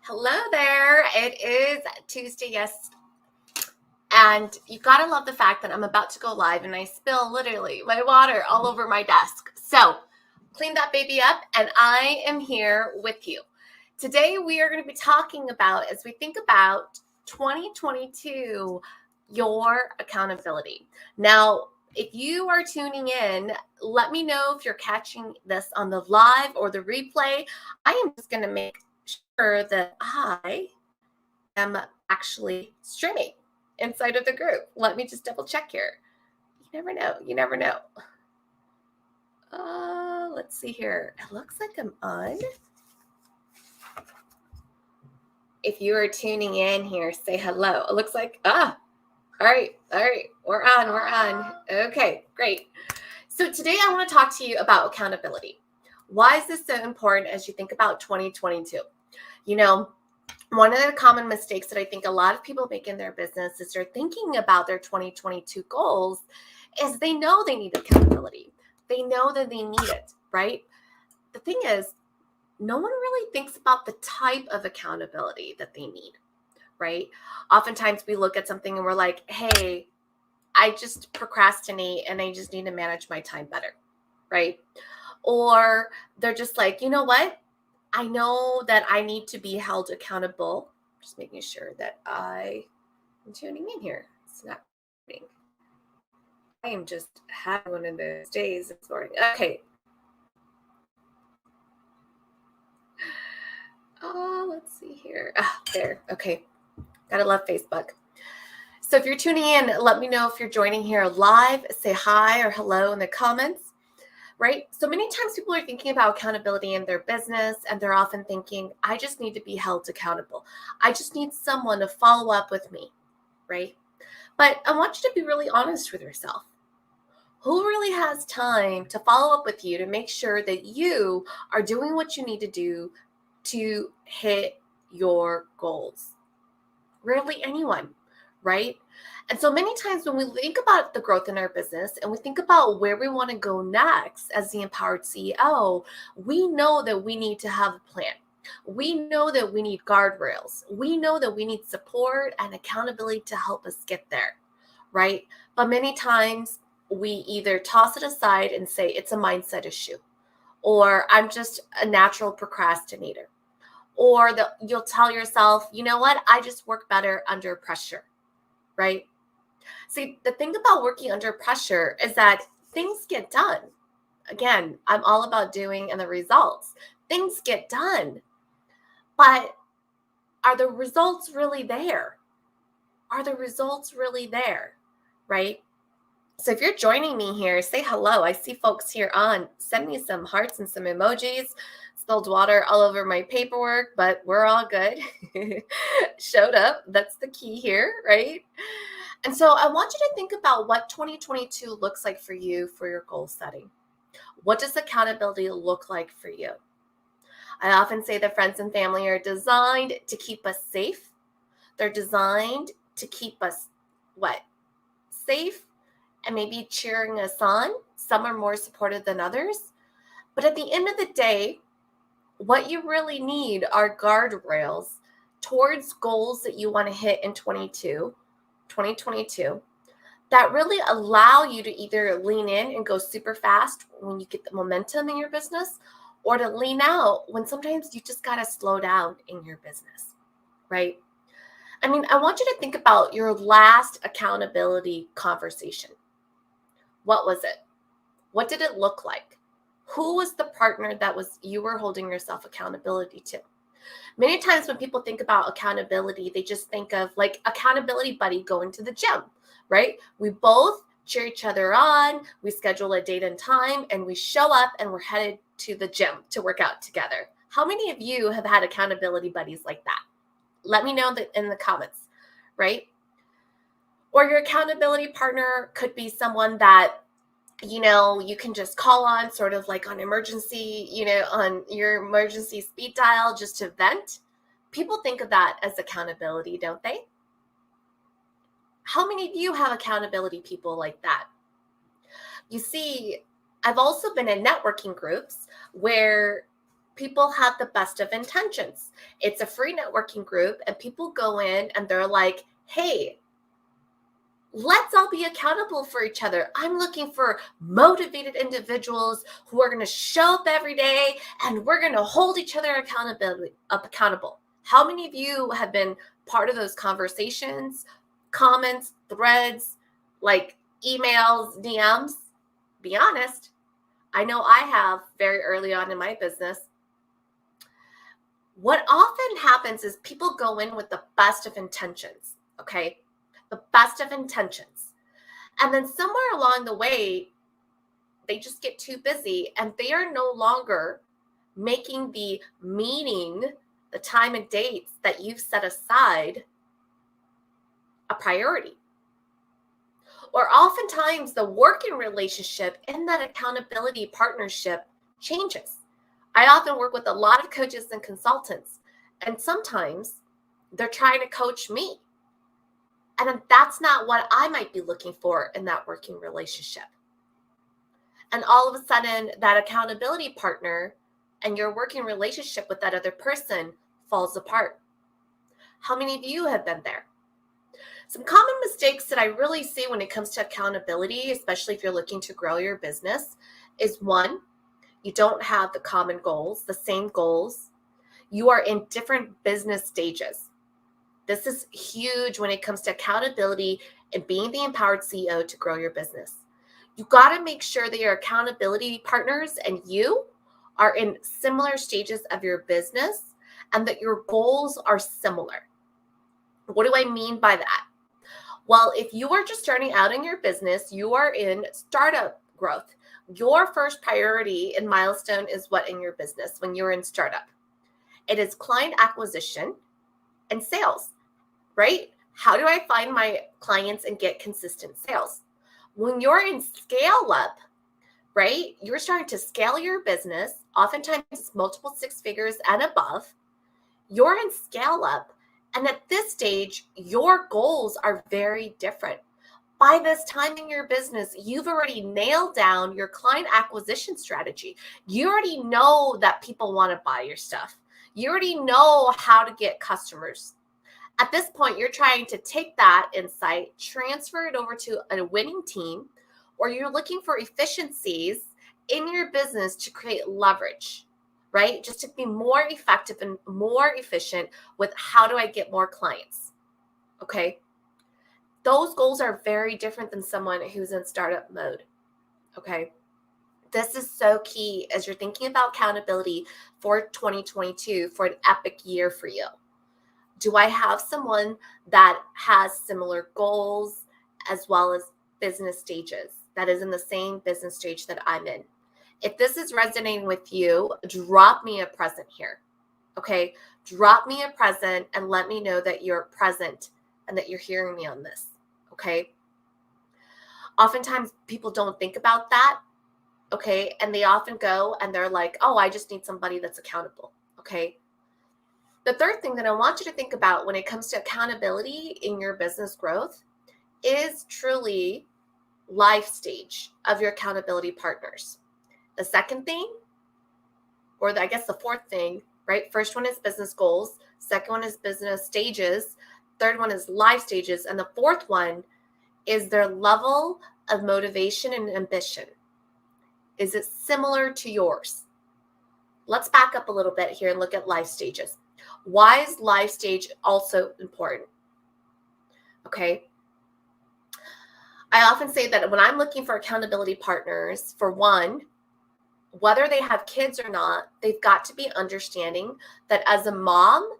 Hello there. It is Tuesday, yes. And you gotta love the fact that I'm about to go live and I spill literally my water all over my desk. So clean that baby up and I am here with you. Today we are going to be talking about, as we think about 2022, your accountability. Now, if you are tuning in, let me know if you're catching this on the live or the replay. I am just going to make sure that I am actually streaming inside of the group. Let me just double check here. You never know. You never know. Let's see here. It looks like I'm on. If you are tuning in here, say hello. It looks like, all right. We're on. Okay, great. So today I want to talk to you about accountability. Why is this so important as you think about 2022? You know, one of the common mistakes that I think a lot of people make in their business is they're thinking about their 2022 goals is they know they need accountability. They know that they need it, right? The thing is, no one really thinks about the type of accountability that they need, right? Oftentimes we look at something and we're like, hey, I just procrastinate and I just need to manage my time better, right? Or they're just like, you know what? I know that I need to be held accountable. Just making sure that I am tuning in here. It's not happening. I am just having one of those days this morning. Okay. Let's see here. There. Okay. Gotta love Facebook. So if you're tuning in, let me know if you're joining here live. Say hi or hello in the comments. Right? So many times people are thinking about accountability in their business and they're often thinking, I just need to be held accountable. I just need someone to follow up with me, right? But I want you to be really honest with yourself. Who really has time to follow up with you to make sure that you are doing what you need to do to hit your goals? Rarely anyone, right? And so many times when we think about the growth in our business and we think about where we want to go next as the empowered CEO, we know that we need to have a plan. We know that we need guardrails. We know that we need support and accountability to help us get there, right? But many times we either toss it aside and say it's a mindset issue, or I'm just a natural procrastinator, or you'll tell yourself, you know what, I just work better under pressure, right? See, the thing about working under pressure is that things get done. Again, I'm all about doing and the results. Things get done. But are the results really there? Are the results really there? Right? So if you're joining me here, say hello. I see folks here on. Send me some hearts and some emojis. Spilled water all over my paperwork, but we're all good. Showed up. That's the key here, right? And so I want you to think about what 2022 looks like for you for your goal setting. What does accountability look like for you? I often say that friends and family are designed to keep us safe. They're designed to keep us safe and maybe cheering us on. Some are more supportive than others. But at the end of the day, what you really need are guardrails towards goals that you want to hit in 2022, that really allow you to either lean in and go super fast when you get the momentum in your business, or to lean out when sometimes you just got to slow down in your business, right? I mean, I want you to think about your last accountability conversation. What was it? What did it look like? Who was the partner that you were holding yourself accountability to? Many times when people think about accountability, they just think of like accountability buddy going to the gym, right? We both cheer each other on, we schedule a date and time, and we show up and we're headed to the gym to work out together. How many of you have had accountability buddies like that? Let me know in the comments, right? Or your accountability partner could be someone that you can just call on sort of like on emergency, on your emergency speed dial just to vent. People think of that as accountability, don't they? How many of you have accountability people like that? You see, I've also been in networking groups where people have the best of intentions. It's a free networking group, and people go in and they're like, hey, let's all be accountable for each other. I'm looking for motivated individuals who are going to show up every day, and we're going to hold each other accountable. How many of you have been part of those conversations, comments, threads, like emails, DMs? Be honest. I know I have very early on in my business. What often happens is people go in with the best of intentions, okay? The best of intentions. And then somewhere along the way, they just get too busy and they are no longer making the meeting, the time and dates that you've set aside a priority. Or oftentimes the working relationship in that accountability partnership changes. I often work with a lot of coaches and consultants, and sometimes they're trying to coach me. And that's not what I might be looking for in that working relationship. And all of a sudden, that accountability partner and your working relationship with that other person falls apart. How many of you have been there? Some common mistakes that I really see when it comes to accountability, especially if you're looking to grow your business, is one, you don't have the common goals, the same goals. You are in different business stages. This is huge when it comes to accountability and being the empowered CEO to grow your business. You got to make sure that your accountability partners and you are in similar stages of your business and that your goals are similar. What do I mean by that? Well, if you are just starting out in your business, you are in startup growth. Your first priority and milestone is what in your business when you're in startup? It is client acquisition and sales, right? How do I find my clients and get consistent sales? When you're in scale up, right? You're starting to scale your business. Oftentimes it's multiple six figures and above. You're in scale up. And at this stage, your goals are very different. By this time in your business, you've already nailed down your client acquisition strategy. You already know that people want to buy your stuff. You already know how to get customers. At this point, you're trying to take that insight, transfer it over to a winning team, or you're looking for efficiencies in your business to create leverage, right? Just to be more effective and more efficient with how do I get more clients, okay? Those goals are very different than someone who's in startup mode, okay? This is so key as you're thinking about accountability for 2022, for an epic year for you. Do I have someone that has similar goals as well as business stages, that is in the same business stage that I'm in? If this is resonating with you, drop me a present here, okay? Drop me a present and let me know that you're present and that you're hearing me on this, okay? Oftentimes people don't think about that, okay? And they often go and they're like, oh, I just need somebody that's accountable, okay? The third thing that I want you to think about when it comes to accountability in your business growth is truly life stage of your accountability partners. The second thing, or I guess the fourth thing, right? First one is business goals. Second one is business stages. Third one is life stages. And the fourth one is their level of motivation and ambition. Is it similar to yours? Let's back up a little bit here and look at life stages. Why is life stage also important? Okay. I often say that when I'm looking for accountability partners, for one, whether they have kids or not, they've got to be understanding that as a mom,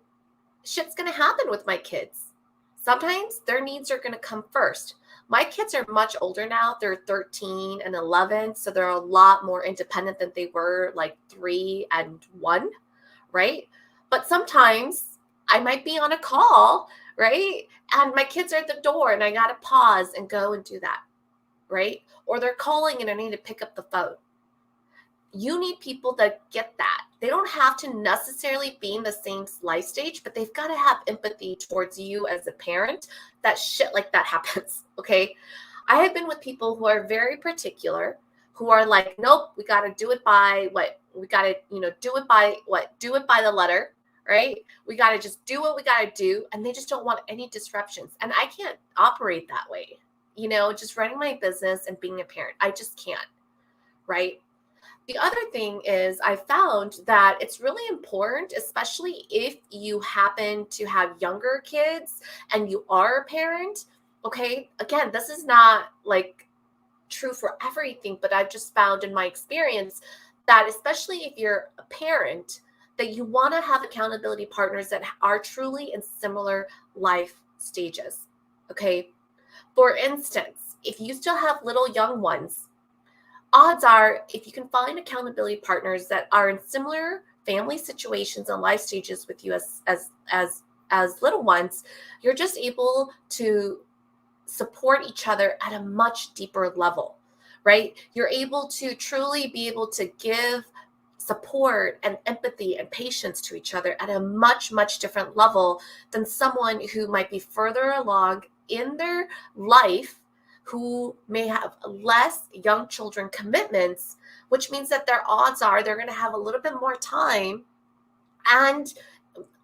shit's going to happen with my kids. Sometimes their needs are going to come first. My kids are much older now. They're 13 and 11, so they're a lot more independent than they were like 3 and 1, right? But sometimes I might be on a call, right? And my kids are at the door and I got to pause and go and do that, right? Or they're calling and I need to pick up the phone. You need people that get that. They don't have to necessarily be in the same life stage, but they've got to have empathy towards you as a parent that shit like that happens, okay? I have been with people who are very particular, who are like, nope, we got to do it by We got to, do it by what? Do it by the letter, right? We got to just do what we got to do. And they just don't want any disruptions. And I can't operate that way, just running my business and being a parent. I just can't, right? The other thing is I found that it's really important, especially if you happen to have younger kids and you are a parent. Okay. Again, this is not like true for everything, but I've just found in my experience that especially if you're a parent, that you want to have accountability partners that are truly in similar life stages. Okay. For instance, if you still have little young ones, odds are if you can find accountability partners that are in similar family situations and life stages with you as little ones, you're just able to support each other at a much deeper level, right? You're able to truly be able to give support and empathy and patience to each other at a much, much different level than someone who might be further along in their life, who may have less young children commitments, which means that their odds are they're going to have a little bit more time and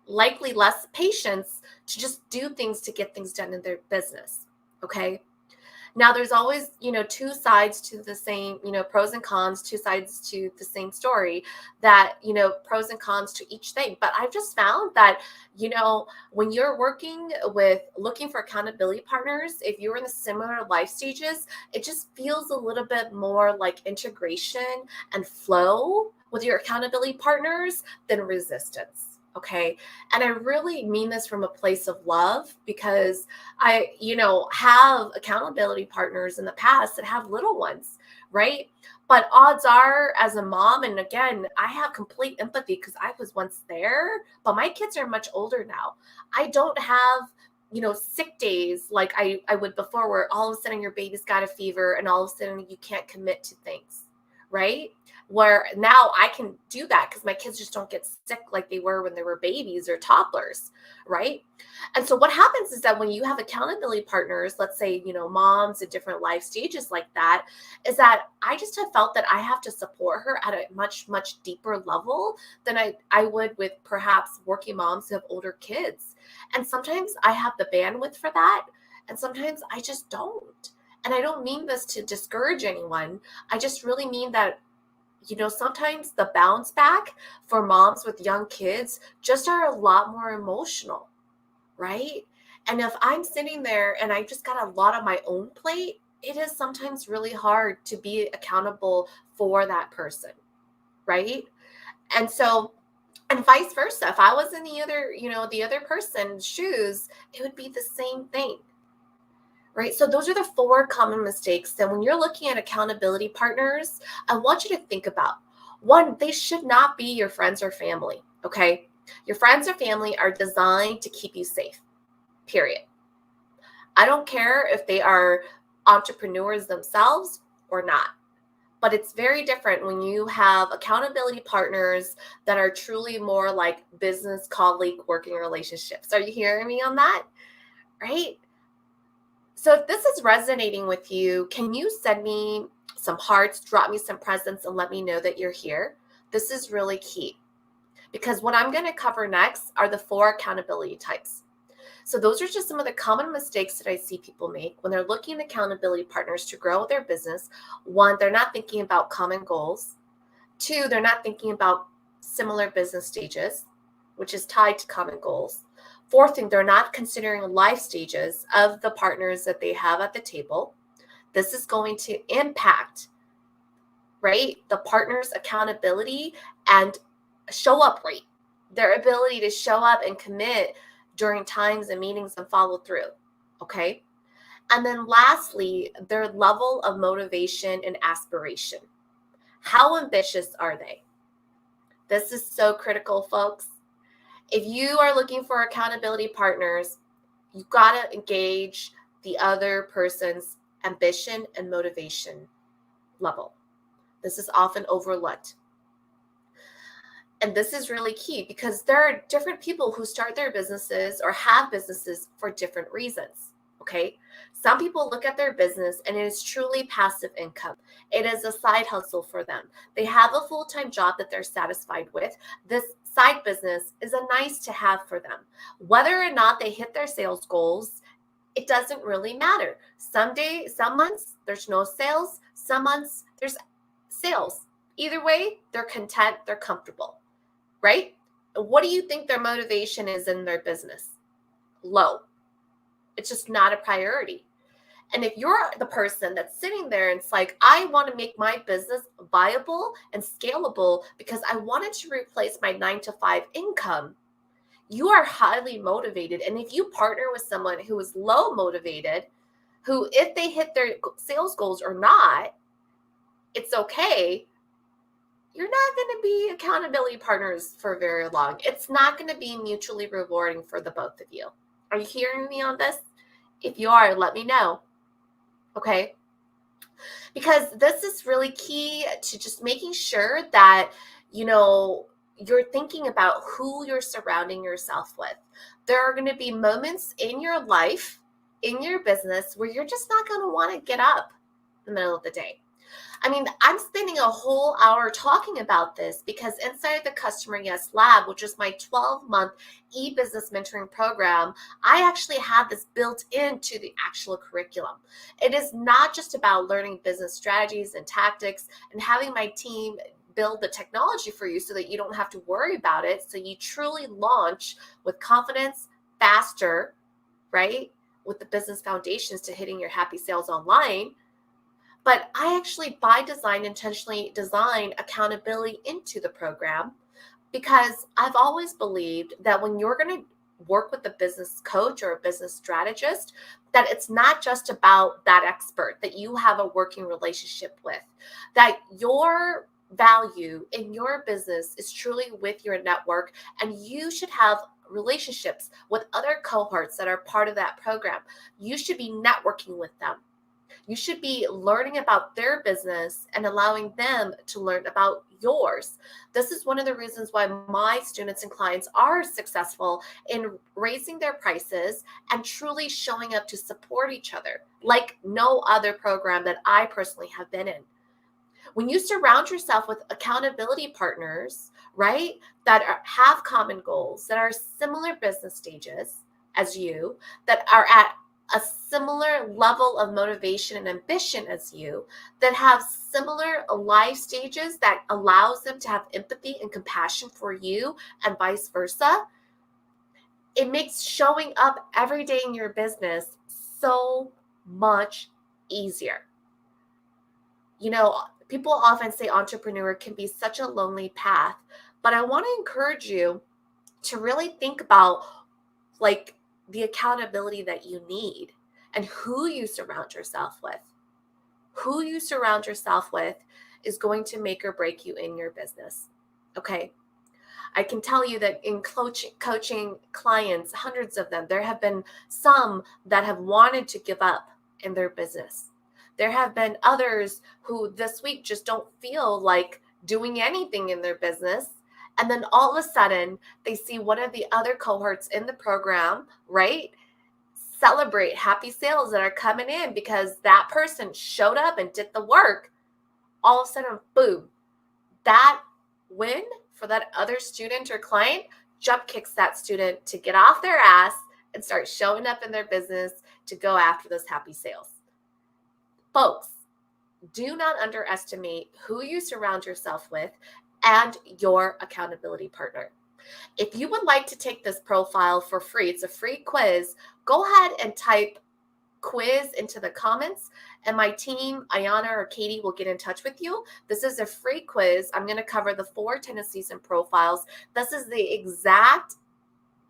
likely less patience to just do things to get things done in their business. Okay. Now there's always, two sides to the same, pros and cons, two sides to the same story, that, pros and cons to each thing. But I've just found that, when you're working with looking for accountability partners, if you're in the similar life stages, it just feels a little bit more like integration and flow with your accountability partners than resistance. Okay. And I really mean this from a place of love, because I, have accountability partners in the past that have little ones, right? But odds are, as a mom, and again, I have complete empathy because I was once there, but my kids are much older now. I don't have, sick days like I would before, where all of a sudden your baby's got a fever and all of a sudden you can't commit to things, right? Where now I can do that because my kids just don't get sick like they were when they were babies or toddlers, right? And so what happens is that when you have accountability partners, let's say, moms at different life stages like that, is that I just have felt that I have to support her at a much, much deeper level than I would with perhaps working moms who have older kids. And sometimes I have the bandwidth for that, and sometimes I just don't. And I don't mean this to discourage anyone. I just really mean that sometimes the bounce back for moms with young kids just are a lot more emotional, right? And if I'm sitting there and I just got a lot on my own plate, it is sometimes really hard to be accountable for that person, right? And so, and vice versa. If I was in the other person's shoes, it would be the same thing. Right. So those are the 4 common mistakes that when you're looking at accountability partners, I want you to think about. One, they should not be your friends or family. Okay. Your friends or family are designed to keep you safe, period. I don't care if they are entrepreneurs themselves or not, but it's very different when you have accountability partners that are truly more like business colleague working relationships. Are you hearing me on that? Right. So if this is resonating with you, can you send me some hearts, drop me some presents, and let me know that you're here? This is really key, because what I'm going to cover next are the 4 accountability types. So those are just some of the common mistakes that I see people make when they're looking at accountability partners to grow their business. 1, they're not thinking about common goals. 2, they're not thinking about similar business stages, which is tied to common goals. 4th thing, they're not considering life stages of the partners that they have at the table. This is going to impact, right, the partner's accountability and show up rate, their ability to show up and commit during times and meetings and follow through. Okay. And then lastly, their level of motivation and aspiration. How ambitious are they? This is so critical, folks. If you are looking for accountability partners, you've got to engage the other person's ambition and motivation level. This is often overlooked. And this is really key because there are different people who start their businesses or have businesses for different reasons. Okay. Some people look at their business and it is truly passive income. It is a side hustle for them. They have a full-time job that they're satisfied with. This side business is a nice to have for them. Whether or not they hit their sales goals, it doesn't really matter. Some months there's no sales, some months there's sales. Either way, they're content, they're comfortable, right? What do you think their motivation is in their business? Low. It's just not a priority. And if you're the person that's sitting there and it's like, I want to make my business viable and scalable because I wanted to replace my 9 to 5 income, you are highly motivated. And if you partner with someone who is low motivated, who, if they hit their sales goals or not, it's okay. You're not going to be accountability partners for very long. It's not going to be mutually rewarding for the both of you. Are you hearing me on this? If you are, let me know. Okay? Because this is really key to just making sure that, you're thinking about who you're surrounding yourself with. There are going to be moments in your life, in your business, where you're just not going to want to get up in the middle of the day. I mean, I'm spending a whole hour talking about this because inside the Customer Yes Lab, which is my 12-month e-business mentoring program, I actually have this built into the actual curriculum. It is not just about learning business strategies and tactics and having my team build the technology for you so that you don't have to worry about it. So you truly launch with confidence, faster, right? With the business foundations to hitting your happy sales online. But I actually, by design, intentionally design accountability into the program because I've always believed that when you're going to work with a business coach or a business strategist, that it's not just about that expert that you have a working relationship with, that your value in your business is truly with your network, and you should have relationships with other cohorts that are part of that program. You should be networking with them. You should be learning about their business and allowing them to learn about yours. This is one of the reasons why my students and clients are successful in raising their prices and truly showing up to support each other like no other program that I personally have been in. When you surround yourself with accountability partners, right, that have common goals, that are similar business stages as you, that are at a similar level of motivation and ambition as you, that have similar life stages that allows them to have empathy and compassion for you and vice versa, it makes showing up every day in your business so much easier. People often say entrepreneur can be such a lonely path, but I want to encourage you to really think about the accountability that you need and who you surround yourself with. Who you surround yourself with is going to make or break you in your business. Okay. I can tell you that in coaching clients, hundreds of them, there have been some that have wanted to give up in their business. There have been others who this week just don't feel like doing anything in their business. And then all of a sudden, they see one of the other cohorts in the program, right, celebrate happy sales that are coming in because that person showed up and did the work. All of a sudden, boom, that win for that other student or client jump kicks that student to get off their ass and start showing up in their business to go after those happy sales. Folks, do not underestimate who you surround yourself with and your accountability partner. If you would like to take this profile for free, it's a free quiz, go ahead and type quiz into the comments and my team, Ayana or Katie, will get in touch with you. This is a free quiz. I'm going to cover the 4 tendencies and profiles. This is the exact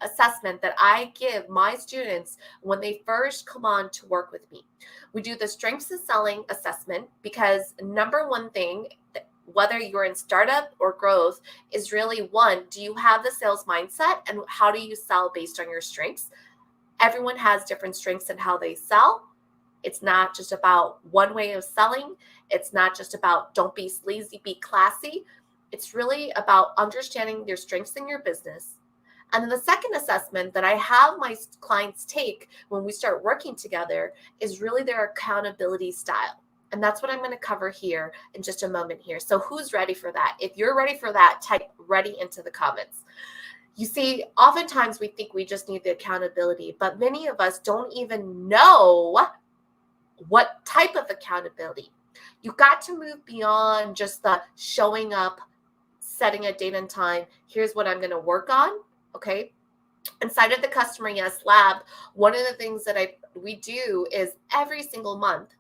assessment that I give my students when they first come on to work with me. We do the strengths and selling assessment because number one thing, whether you're in startup or growth, is really one, do you have the sales mindset and how do you sell based on your strengths? Everyone has different strengths in how they sell. It's not just about one way of selling. It's not just about don't be sleazy, be classy. It's really about understanding your strengths in your business, And then the second assessment that I have my clients take when we start working together is really their accountability style. And that's what I'm going to cover here in just a moment here. So who's ready for that? If you're ready for that, type ready into the comments. You see, oftentimes we think we just need the accountability, but many of us don't even know what type of accountability. You got to move beyond just the showing up, setting a date and time. Here's what I'm going to work on. Okay. Inside of the Customer Yes Lab, one of the things that we do is every single month,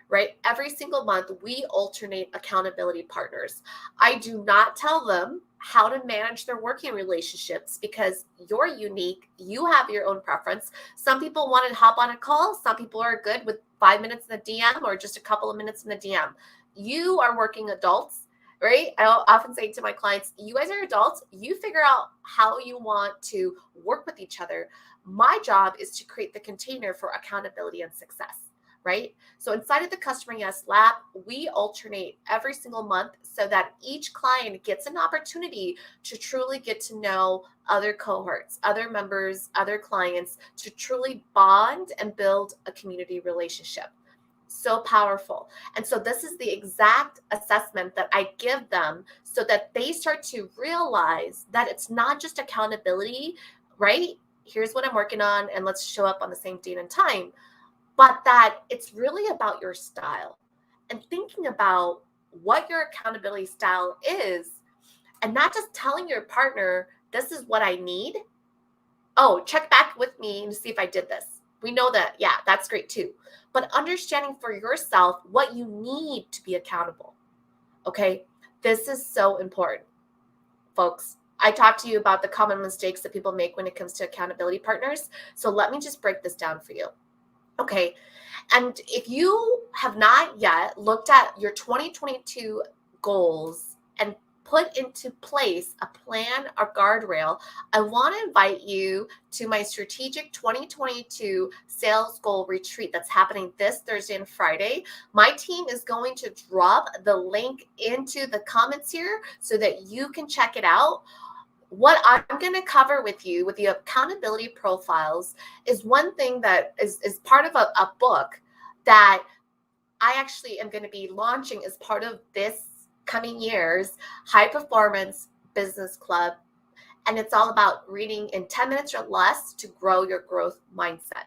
right? Every single month, we alternate accountability partners. I do not tell them how to manage their working relationships because you're unique. You have your own preference. Some people want to hop on a call. Some people are good with 5 minutes in the DM or just a couple of minutes in the DM. You are working adults. Right? I often say to my clients, you guys are adults. You figure out how you want to work with each other. My job is to create the container for accountability and success, right? So inside of the Customer Yes Lab, we alternate every single month so that each client gets an opportunity to truly get to know other cohorts, other members, other clients, to truly bond and build a community relationship. So powerful. And so this is the exact assessment that I give them so that they start to realize that it's not just accountability, right? Here's what I'm working on and let's show up on the same date and time, but that it's really about your style and thinking about what your accountability style is and not just telling your partner, this is what I need. Oh, check back with me and see if I did this. We know that, yeah, that's great too. But understanding for yourself what you need to be accountable. Okay, this is so important, folks. I talked to you about the common mistakes that people make when it comes to accountability partners. So let me just break this down for you. Okay, and if you have not yet looked at your 2022 goals and put into place a plan or guardrail, I want to invite you to my strategic 2022 sales goal retreat that's happening this Thursday and Friday. My team is going to drop the link into the comments here so that you can check it out. What I'm going to cover with you with the accountability profiles is one thing that is part of a book that I actually am going to be launching as part of this coming year's High Performance Business Club. And it's all about reading in 10 minutes or less to grow your growth mindset.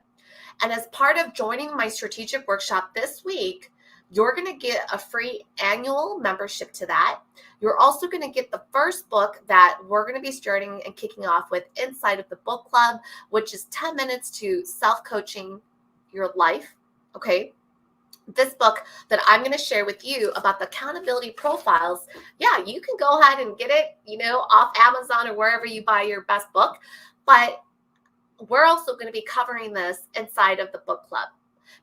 And as part of joining my strategic workshop this week, you're going to get a free annual membership to that. You're also going to get the first book that we're going to be starting and kicking off with inside of the book club, which is 10 minutes to self-coaching your life. Okay. This book that I'm going to share with you about the accountability profiles, yeah, you can go ahead and get it, off Amazon or wherever you buy your best book. But we're also going to be covering this inside of the book club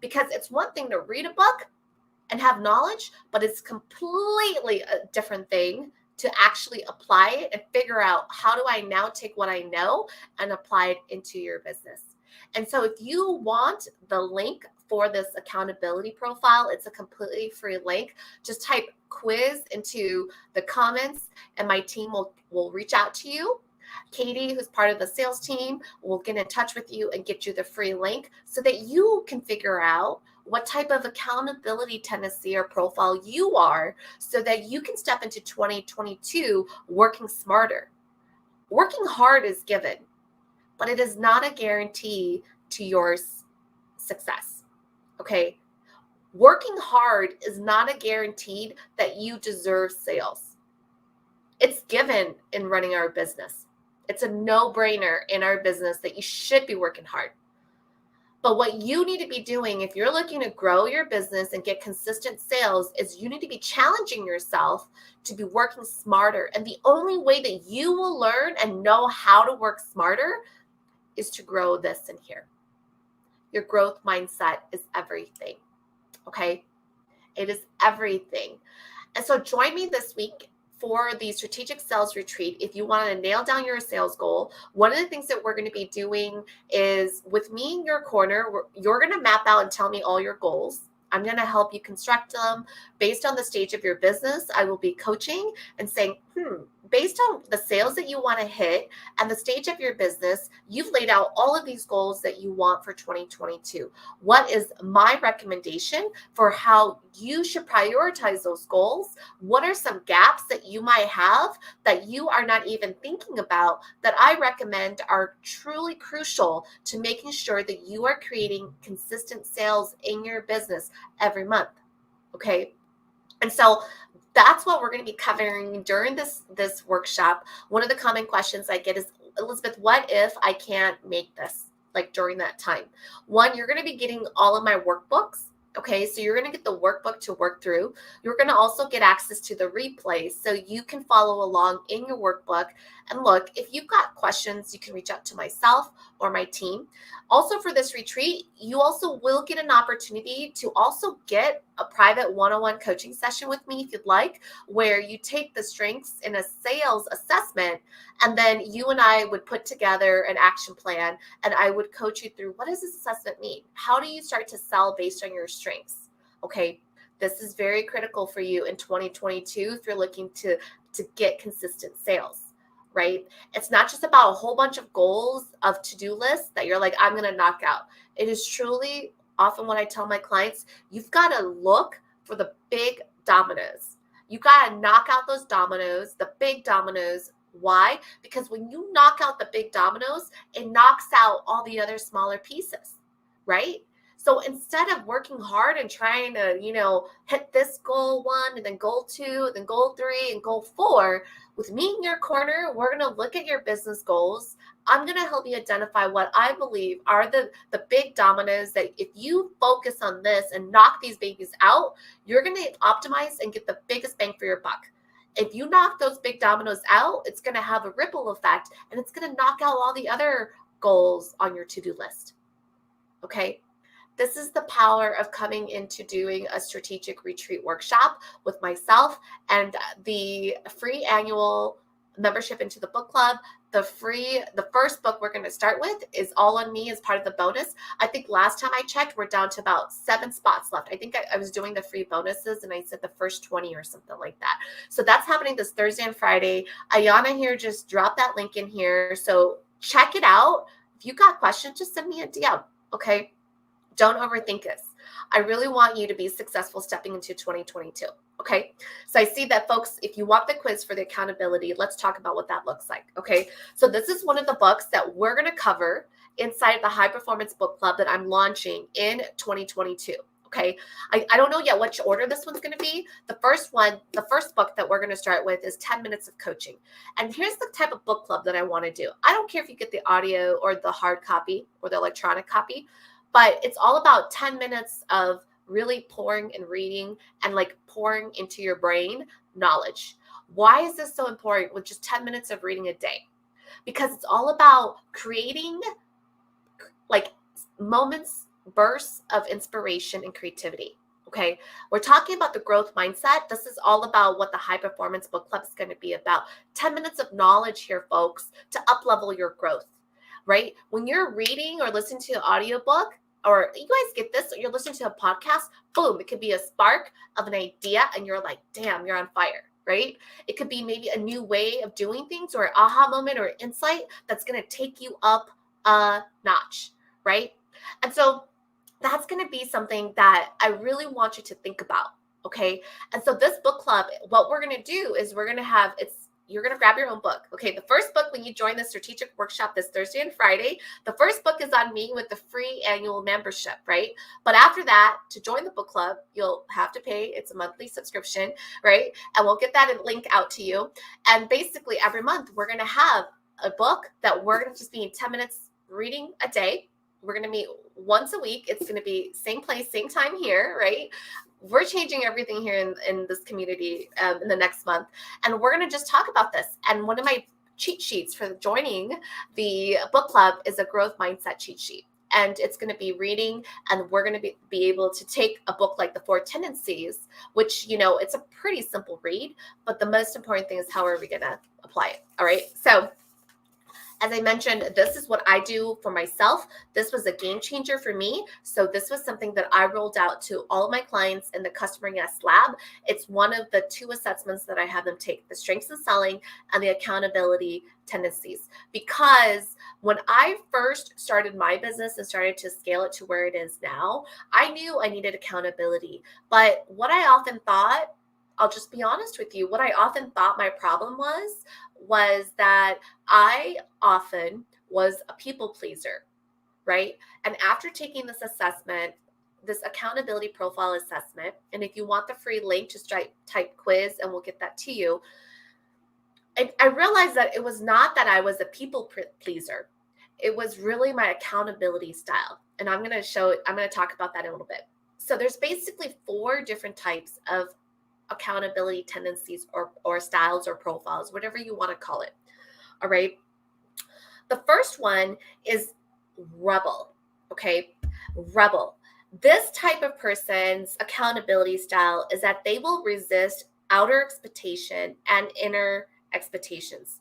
because it's one thing to read a book and have knowledge, but it's completely a different thing to actually apply it and figure out how do I now take what I know and apply it into your business. And so if you want the link for this accountability profile, it's a completely free link. Just type quiz into the comments and my team will reach out to you. Katie, who's part of the sales team, will get in touch with you and get you the free link so that you can figure out what type of accountability tendency or profile you are so that you can step into 2022 working smarter. Working hard is given, but it is not a guarantee to your success. Okay. Working hard is not a guarantee that you deserve sales. It's given in running our business. It's a no-brainer in our business that you should be working hard. But what you need to be doing if you're looking to grow your business and get consistent sales is you need to be challenging yourself to be working smarter. And the only way that you will learn and know how to work smarter is to grow this in here. Your growth mindset is everything. Okay? It is everything. And so join me this week for the strategic sales retreat. If you want to nail down your sales goal, one of the things that we're going to be doing is with me in your corner, you're going to map out and tell me all your goals. I'm going to help you construct them based on the stage of your business. I will be coaching and saying, based on the sales that you want to hit and the stage of your business, you've laid out all of these goals that you want for 2022. What is my recommendation for how you should prioritize those goals? What are some gaps that you might have that you are not even thinking about that I recommend are truly crucial to making sure that you are creating consistent sales in your business every month? Okay. And so that's what we're going to be covering during this workshop. One of the common questions I get is, Elizabeth, what if I can't make this like during that time? One, you're going to be getting all of my workbooks. Okay, so you're going to get the workbook to work through. You're going to also get access to the replays so you can follow along in your workbook. And look, if you've got questions, you can reach out to myself or my team. Also for this retreat, you also will get an opportunity to also get a private one-on-one coaching session with me if you'd like, where you take the strengths in a sales assessment, and then you and I would put together an action plan, and I would coach you through, what does this assessment mean? How do you start to sell based on your strengths? Okay, this is very critical for you in 2022 if you're looking to get consistent sales. Right? It's not just about a whole bunch of goals of to-do lists that you're like, I'm going to knock out. It is truly often what I tell my clients, you've got to look for the big dominoes. You got to knock out those dominoes, the big dominoes. Why? Because when you knock out the big dominoes, it knocks out all the other smaller pieces, right? So instead of working hard and trying to, hit this goal 1 and then goal 2, and then goal 3 and goal 4, with me in your corner, we're going to look at your business goals. I'm going to help you identify what I believe are the big dominoes that if you focus on this and knock these babies out, you're going to optimize and get the biggest bang for your buck. If you knock those big dominoes out, it's going to have a ripple effect, and it's going to knock out all the other goals on your to-do list. Okay? This is the power of coming into doing a strategic retreat workshop with myself and the free annual membership into the book club. The first book we're going to start with is All on Me as part of the bonus. I think last time I checked, we're down to about 7 spots left. I think I was doing the free bonuses and I said the first 20 or something like that. So that's happening this Thursday and Friday. Ayana here just dropped that link in here. So check it out. If you got questions, just send me a DM. Okay. Don't overthink this. I really want you to be successful stepping into 2022. Okay. So I see that, folks, if you want the quiz for the accountability, let's talk about what that looks like. Okay. So this is one of the books that we're going to cover inside the High Performance Book Club that I'm launching in 2022. Okay. I don't know yet which order this one's going to be. The first book that we're going to start with is 10 Minutes of Coaching. And here's the type of book club that I want to do. I don't care if you get the audio or the hard copy or the electronic copy, but it's all about 10 minutes of really pouring and reading and like pouring into your brain knowledge. Why is this so important with just 10 minutes of reading a day? Because it's all about creating like moments, bursts of inspiration and creativity. Okay. We're talking about the growth mindset. This is all about what the High Performance Book Club is going to be about. 10 minutes of knowledge here, folks, to up-level your growth, right? When you're reading or listening to an audiobook, or you guys get this, or you're listening to a podcast, boom, it could be a spark of an idea and you're like, damn, you're on fire, right? It could be maybe a new way of doing things or an aha moment or insight that's going to take you up a notch, right? And so that's going to be something that I really want you to think about, okay? And so this book club, what we're going to do is you're going to grab your own book. Okay. The first book, when you join the strategic workshop this Thursday and Friday, the first book is on me with the free annual membership, right? But after that, to join the book club, you'll have to pay. It's a monthly subscription, right? And we'll get that link out to you. And basically every month we're going to have a book that we're going to just be in 10 minutes reading a day. We're going to meet once a week. It's going to be same place, same time here, right? We're changing everything here in this community in the next month. And we're going to just talk about this. And one of my cheat sheets for joining the book club is a growth mindset cheat sheet. And it's going to be reading, and we're going to be able to take a book like The 4 Tendencies, which, it's a pretty simple read, but the most important thing is how are we going to apply it? All right. So as I mentioned, this is what I do for myself. This was a game changer for me. So this was something that I rolled out to all of my clients in the Customer Yes Lab. It's one of the 2 assessments that I have them take, the strengths of selling and the accountability tendencies. Because when I first started my business and started to scale it to where it is now, I knew I needed accountability. But what I often thought, I'll just be honest with you, what I often thought my problem was that I often was a people pleaser, right? And after taking this assessment, this accountability profile assessment, and if you want the free link, just type quiz and we'll get that to you. And I realized that it was not that I was a people pleaser. It was really my accountability style. And I'm going to talk about that in a little bit. So there's basically 4 different types of accountability tendencies or styles or profiles, whatever you want to call it. All right. The first one is rebel. Okay. Rebel. This type of person's accountability style is that they will resist outer expectation and inner expectations.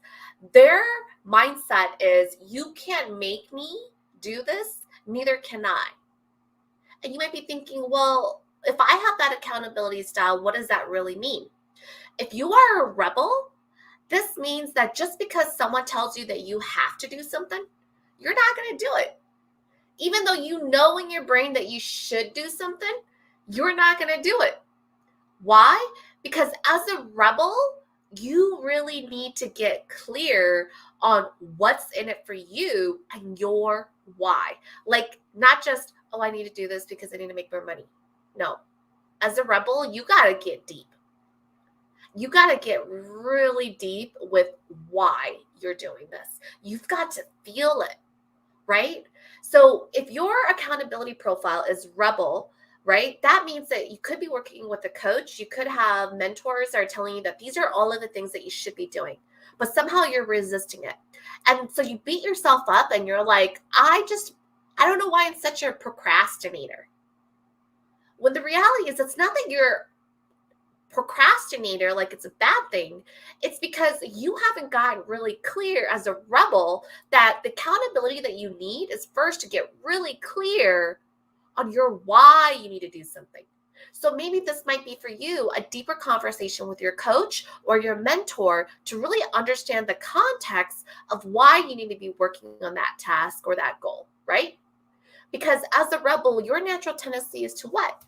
Their mindset is, you can't make me do this, neither can I. And you might be thinking, well, if I have that accountability style, what does that really mean? If you are a rebel, this means that just because someone tells you that you have to do something, you're not going to do it. Even though you know in your brain that you should do something, you're not going to do it. Why? Because as a rebel, you really need to get clear on what's in it for you and your why. Like, not just, oh, I need to do this because I need to make more money. No. As a rebel, you got to get deep. You got to get really deep with why you're doing this. You've got to feel it, right? So if your accountability profile is rebel, right, that means that you could be working with a coach. You could have mentors that are telling you that these are all of the things that you should be doing, but somehow you're resisting it. And so you beat yourself up and you're like, I don't know why I'm such a procrastinator. When the reality is, it's not that you're procrastinator like it's a bad thing. It's because you haven't gotten really clear as a rebel that the accountability that you need is first to get really clear on your why you need to do something. So maybe this might be for you a deeper conversation with your coach or your mentor to really understand the context of why you need to be working on that task or that goal, right? Because as a rebel, your natural tendency is to what?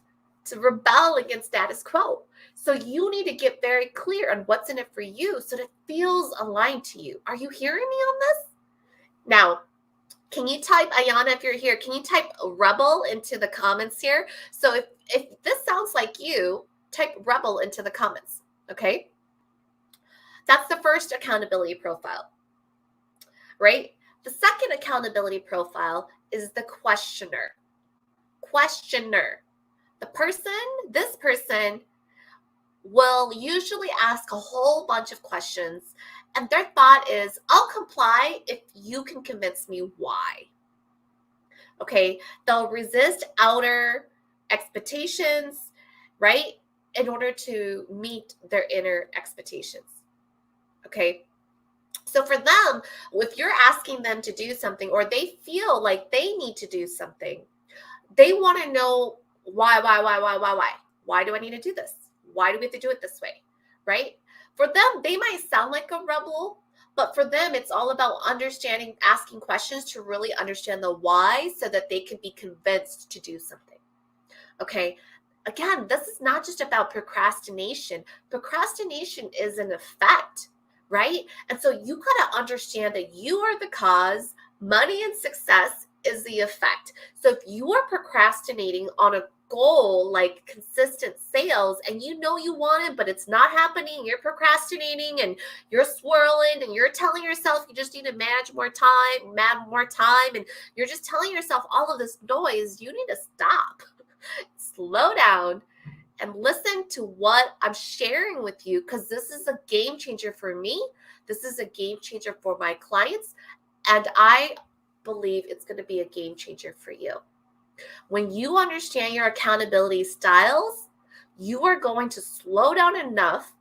To rebel against status quo. So you need to get very clear on what's in it for you so that it feels aligned to you. Are you hearing me on this? Now, can you type, Ayana, if you're here, can you type rebel into the comments here? So if this sounds like you, type rebel into the comments, okay? That's the first accountability profile, right? The second accountability profile is the questioner. Questioner. This person will usually ask a whole bunch of questions, and their thought is, I'll comply if you can convince me why. Okay, they'll resist outer expectations, right, in order to meet their inner expectations. Okay, so for them, if you're asking them to do something or they feel like they need to do something, they want to know why? Why do I need to do this? Why do we have to do it this way, right? For them, they might sound like a rebel, but for them, it's all about understanding, asking questions to really understand the why so that they can be convinced to do something. Okay. Again, this is not just about procrastination. Procrastination is an effect, right? And so you got to understand that you are the cause. Money and success is the effect. So if you are procrastinating on a goal like consistent sales and you know you want it, but it's not happening, you're procrastinating and you're swirling and you're telling yourself you just need to manage more time, and you're just telling yourself all of this noise, you need to stop, slow down, and listen to what I'm sharing with you, because this is a game changer for me. This is a game changer for my clients, and I believe it's going to be a game changer for you. When you understand your accountability styles, you are going to slow down enough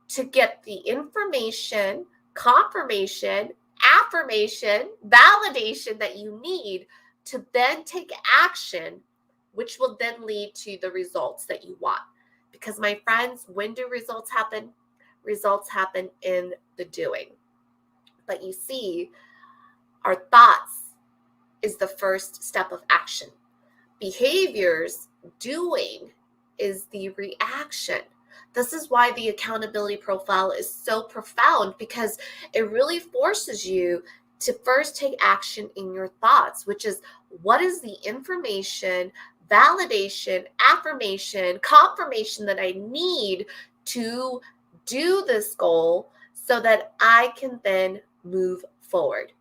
to get the information, confirmation, affirmation, validation that you need to then take action, which will then lead to the results that you want. Because my friends, when do results happen? Results happen in the doing. But you see, our thoughts is the first step of action. Behaviors, doing, is the reaction. This is why the accountability profile is so profound, because it really forces you to first take action in your thoughts, which is what is the information, validation, affirmation, confirmation that I need to do this goal so that I can then move forward.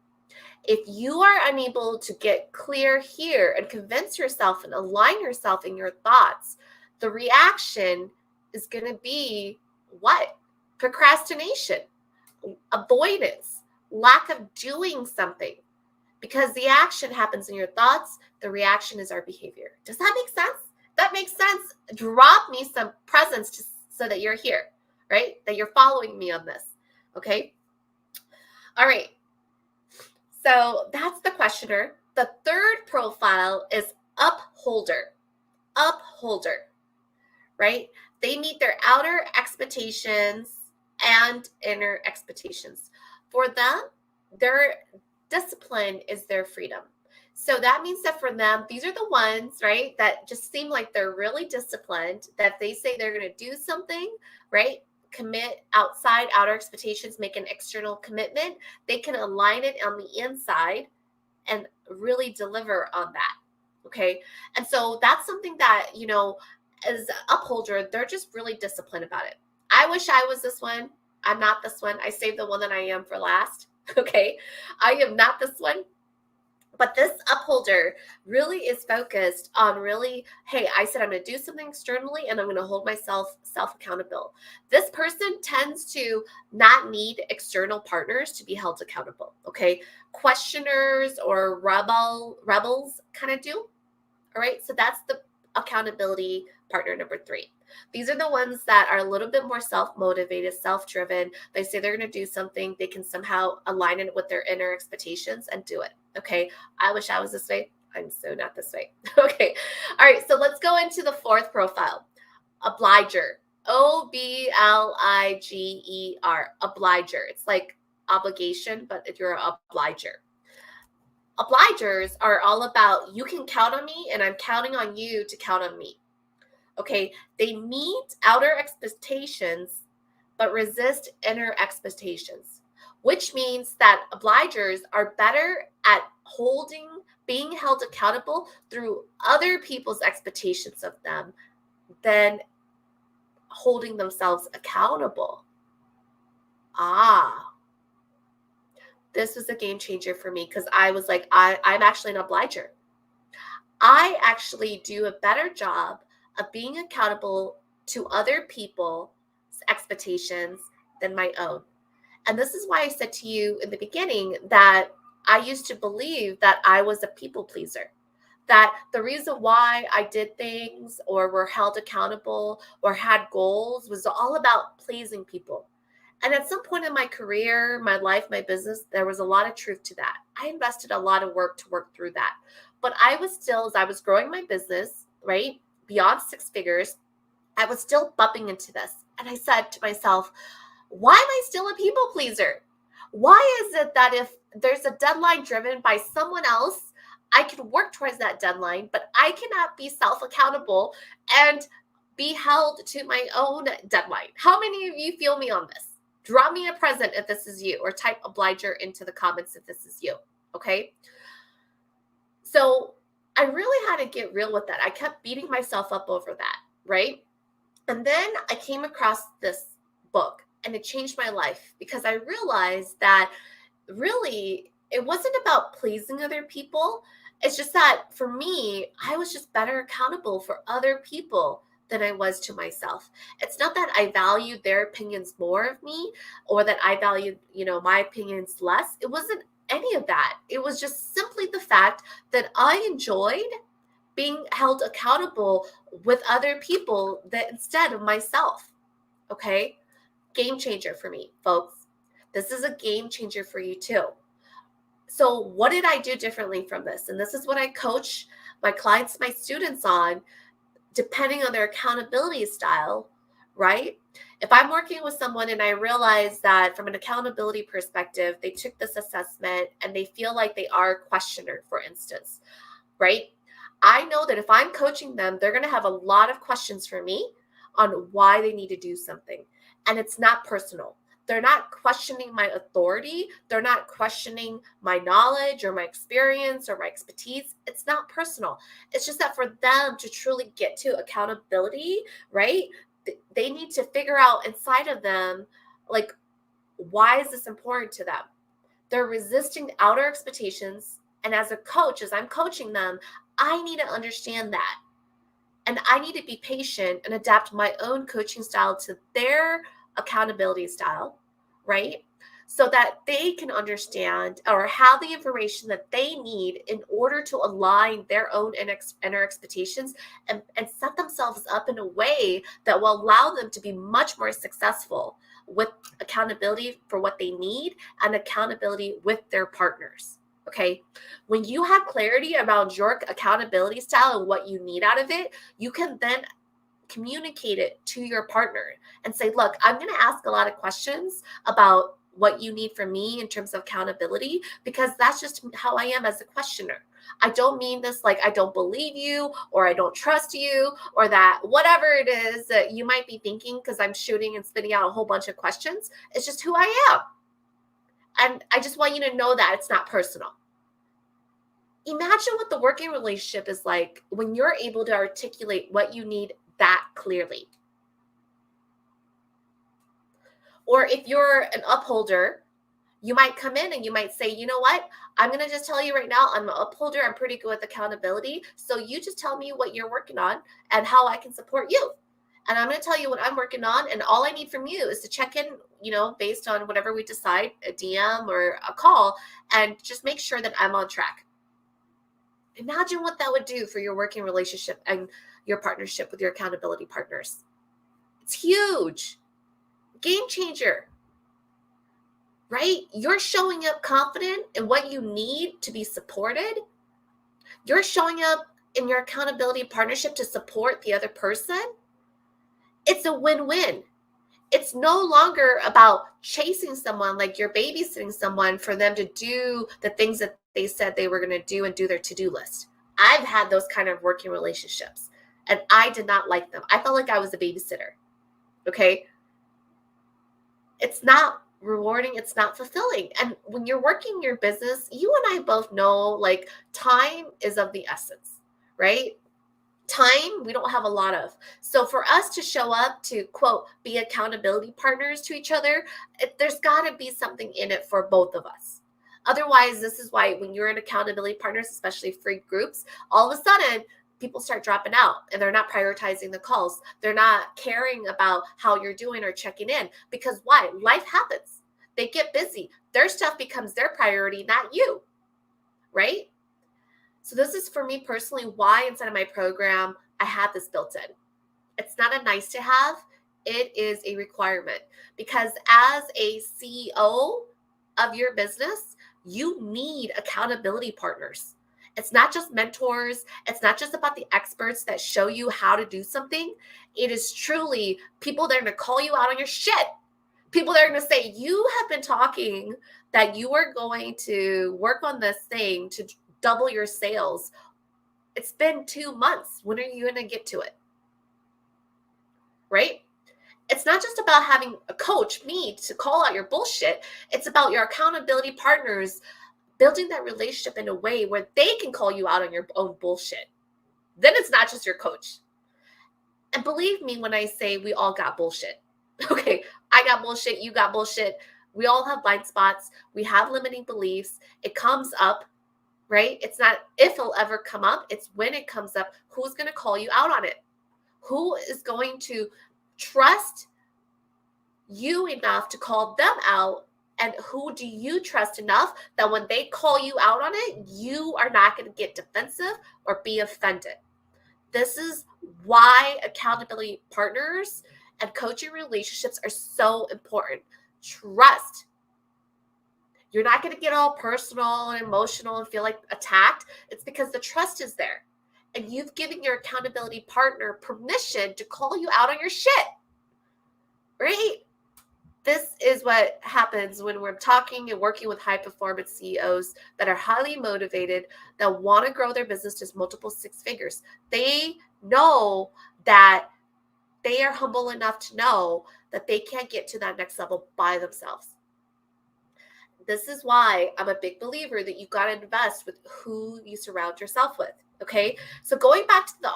If you are unable to get clear here and convince yourself and align yourself in your thoughts, the reaction is going to be what? Procrastination, avoidance, lack of doing something. Because the action happens in your thoughts, the reaction is our behavior. Does that make sense? That makes sense. Drop me some presents so that you're here, right? That you're following me on this, okay? All right. So that's the questioner. The third profile is upholder. Upholder, right? They meet their outer expectations and inner expectations. For them, their discipline is their freedom. So that means that for them, these are the ones, right, that just seem like they're really disciplined, that they say they're going to do something, right? Commit outside outer expectations, make an external commitment. They can align it on the inside and really deliver on that. Okay. And so that's something that, as an upholder, they're just really disciplined about it. I wish I was this one. I'm not this one. I saved the one that I am for last. Okay. I am not this one. But this upholder really is focused on really, hey, I said I'm going to do something externally and I'm going to hold myself self-accountable. This person tends to not need external partners to be held accountable, okay? Questioners or rebels kind of do, all right? So that's the accountability partner number 3. These are the ones that are a little bit more self-motivated, self-driven. They say they're going to do something. They can somehow align it with their inner expectations and do it. Okay. I wish I was this way. I'm so not this way. Okay. All right. So let's go into the fourth profile. Obliger. Obliger. Obliger. It's like obligation, but if you're an obliger. Obligers are all about, you can count on me and I'm counting on you to count on me. Okay, they meet outer expectations, but resist inner expectations, which means that obligers are better at being held accountable through other people's expectations of them than holding themselves accountable. This was a game changer for me, because I was like, I'm actually an obliger. I actually do a better job of being accountable to other people's expectations than my own. And this is why I said to you in the beginning that I used to believe that I was a people pleaser, that the reason why I did things or were held accountable or had goals was all about pleasing people. And at some point in my career, my life, my business, there was a lot of truth to that. I invested a lot of work to work through that. But I was still, as I was growing my business, right, beyond 6 figures, I was still bumping into this. And I said to myself, why am I still a people pleaser? Why is it that if there's a deadline driven by someone else, I can work towards that deadline, but I cannot be self-accountable and be held to my own deadline? How many of you feel me on this? Draw me a present if this is you, or type obliger into the comments if this is you, okay? So I really had to get real with that. I kept beating myself up over that, right? And then I came across this book and it changed my life, because I realized that really it wasn't about pleasing other people. It's just that for me, I was just better accountable for other people than I was to myself. It's not that I valued their opinions more of me, or that I valued, my opinions less. It wasn't any of that. It was just simply the fact that I enjoyed being held accountable with other people instead of myself. Okay? Game changer for me, folks. This is a game changer for you too. So what did I do differently from this? And this is what I coach my clients, my students on, depending on their accountability style, right? If I'm working with someone and I realize that from an accountability perspective, they took this assessment and they feel like they are a questioner, for instance, right? I know that if I'm coaching them, they're going to have a lot of questions for me on why they need to do something. And it's not personal. They're not questioning my authority. They're not questioning my knowledge or my experience or my expertise. It's not personal. It's just that for them to truly get to accountability, right? They need to figure out inside of them, like, why is this important to them? They're resisting outer expectations. And as a coach, as I'm coaching them, I need to understand that. And I need to be patient and adapt my own coaching style to their accountability style, right? So that they can understand or have the information that they need in order to align their own inner expectations and set themselves up in a way that will allow them to be much more successful with accountability for what they need and accountability with their partners. Okay. When you have clarity around your accountability style and what you need out of it, you can then communicate it to your partner and say, look, I'm going to ask a lot of questions about what you need from me in terms of accountability, because that's just how I am as a questioner. I don't mean this like I don't believe you or I don't trust you or that whatever it is that you might be thinking, because I'm shooting and spitting out a whole bunch of questions. It's just who I am. And I just want you to know that it's not personal. Imagine what the working relationship is like when you're able to articulate what you need that clearly. Or if you're an upholder, you might come in and you might say, you know what? I'm going to just tell you right now, I'm an upholder. I'm pretty good with accountability. So you just tell me what you're working on and how I can support you. And I'm going to tell you what I'm working on. And all I need from you is to check in, based on whatever we decide, a DM or a call, and just make sure that I'm on track. Imagine what that would do for your working relationship and your partnership with your accountability partners. It's huge. Game changer, right? You're showing up confident in what you need to be supported. You're showing up in your accountability partnership to support the other person. It's a win-win. It's no longer about chasing someone like you're babysitting someone for them to do the things that they said they were going to do and do their to-do list. I've had those kind of working relationships and I did not like them. I felt like I was a babysitter. Okay. It's not rewarding. It's not fulfilling. And when you're working your business, you and I both know, like, time is of the essence, right? Time we don't have a lot of. So for us to show up to, quote, be accountability partners to each other, there's got to be something in it for both of us. Otherwise, this is why when you're in accountability partners, especially free groups, all of a sudden people start dropping out and they're not prioritizing the calls. They're not caring about how you're doing or checking in, because why? Life happens. They get busy. Their stuff becomes their priority, not you, right? So this is, for me personally, why inside of my program, I have this built in. It's not a nice to have. It is a requirement, because as a CEO of your business, you need accountability partners. It's not just mentors. It's not just about the experts that show you how to do something. It is truly people that are going to call you out on your shit. People that are going to say, you have been talking that you are going to work on this thing to double your sales. It's been 2 months. When are you going to get to it? Right? It's not just about having a coach, me, to call out your bullshit. It's about your accountability partners building that relationship in a way where they can call you out on your own bullshit. Then it's not just your coach. And believe me when I say we all got bullshit. Okay, I got bullshit, you got bullshit. We all have blind spots. We have limiting beliefs. It comes up, right? It's not if it'll ever come up. It's when it comes up. Who's going to call you out on it? Who is going to trust you enough to call them out? And who do you trust enough that when they call you out on it, you are not going to get defensive or be offended? This is why accountability partners and coaching relationships are so important. Trust. You're not going to get all personal and emotional and feel like attacked. It's because the trust is there. And you've given your accountability partner permission to call you out on your shit. Right? This is what happens when we're talking and working with high performance CEOs that are highly motivated, that want to grow their business to multiple six figures. They know that they are humble enough to know that they can't get to that next level by themselves. This is why I'm a big believer that you've got to invest with who you surround yourself with. Okay. So going back to the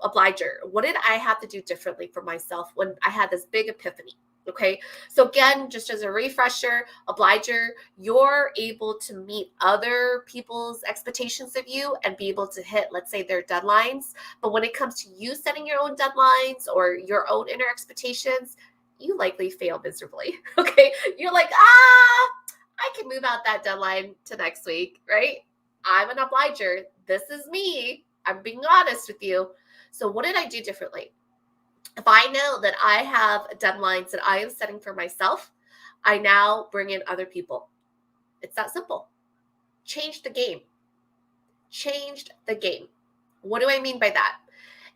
obliger, what did I have to do differently for myself when I had this big epiphany? Okay. So again, just as a refresher, obliger, you're able to meet other people's expectations of you and be able to hit, let's say, their deadlines. But when it comes to you setting your own deadlines or your own inner expectations, you likely fail miserably. Okay. You're like, I can move out that deadline to next week, right? I'm an obliger. This is me. I'm being honest with you. So what did I do differently? If I know that I have deadlines that I am setting for myself, I now bring in other people. It's that simple. Changed the game. Changed the game. What do I mean by that?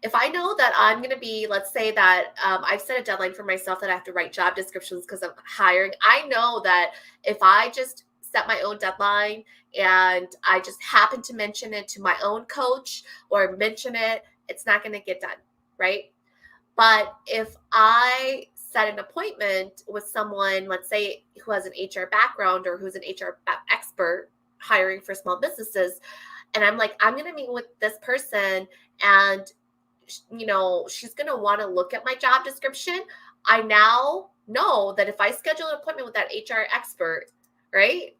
If I know that I'm going to be, let's say that I've set a deadline for myself that I have to write job descriptions because I'm hiring. I know that if I just set my own deadline and I just happen to mention it to my own coach or mention it, it's not going to get done, right? But if I set an appointment with someone, let's say who has an HR background or who's an HR expert hiring for small businesses, and I'm like, I'm going to meet with this person and she's going to want to look at my job description. I now know that if I schedule an appointment with that HR expert, right,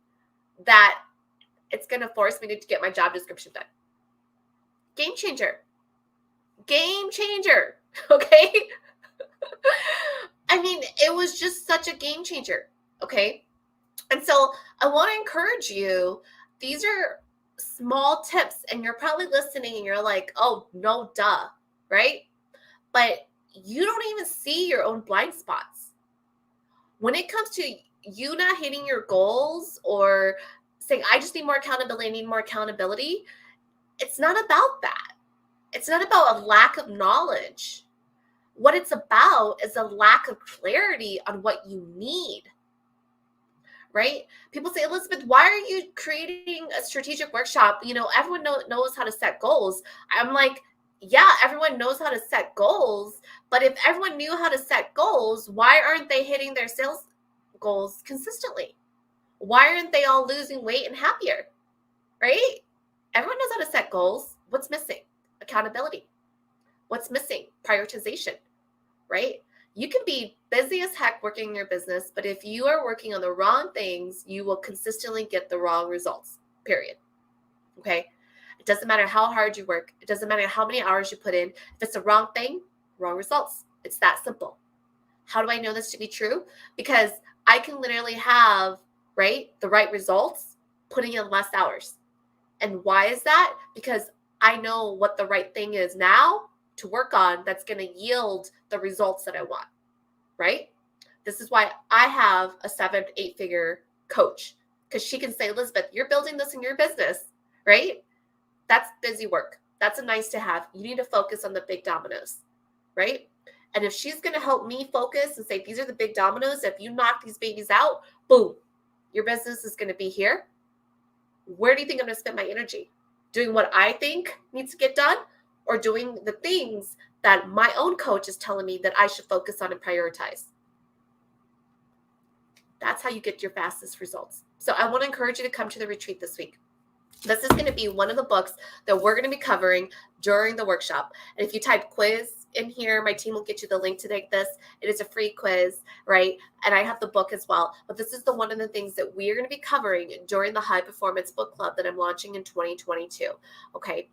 that it's going to force me to get my job description done. Game changer. Game changer. Okay. I mean, it was just such a game changer. Okay. And so I want to encourage you. These are small tips and you're probably listening and you're like, oh, no, duh. Right? But you don't even see your own blind spots. When it comes to you not hitting your goals or saying, I just need more accountability, I need more accountability, it's not about that. It's not about a lack of knowledge. What it's about is a lack of clarity on what you need. Right? People say, Elizabeth, why are you creating a strategic workshop? Everyone knows how to set goals. I'm like, yeah, everyone knows how to set goals, but if everyone knew how to set goals, why aren't they hitting their sales goals consistently? Why aren't they all losing weight and happier? Right? Everyone knows how to set goals. What's missing? Accountability. What's missing? Prioritization. Right? You can be busy as heck working in your business, but if you are working on the wrong things, you will consistently get the wrong results, period. Okay? It doesn't matter how hard you work. It doesn't matter how many hours you put in. If it's the wrong thing, wrong results. It's that simple. How do I know this to be true? Because I can literally have, the right results putting in less hours. And why is that? Because I know what the right thing is now to work on that's going to yield the results that I want, right? This is why I have a 7-8 figure coach, because she can say, Elizabeth, you're building this in your business, right? That's busy work. That's a nice to have. You need to focus on the big dominoes, right? And if she's going to help me focus and say, these are the big dominoes, if you knock these babies out, boom, your business is going to be here. Where do you think I'm going to spend my energy? Doing what I think needs to get done, or doing the things that my own coach is telling me that I should focus on and prioritize? That's how you get your fastest results. So I want to encourage you to come to the retreat this week. This is going to be one of the books that we're going to be covering during the workshop. And if you type quiz in here, my team will get you the link to take this. It is a free quiz, right? And I have the book as well. But this is one of the things that we are going to be covering during the High Performance Book Club that I'm launching in 2022. Okay.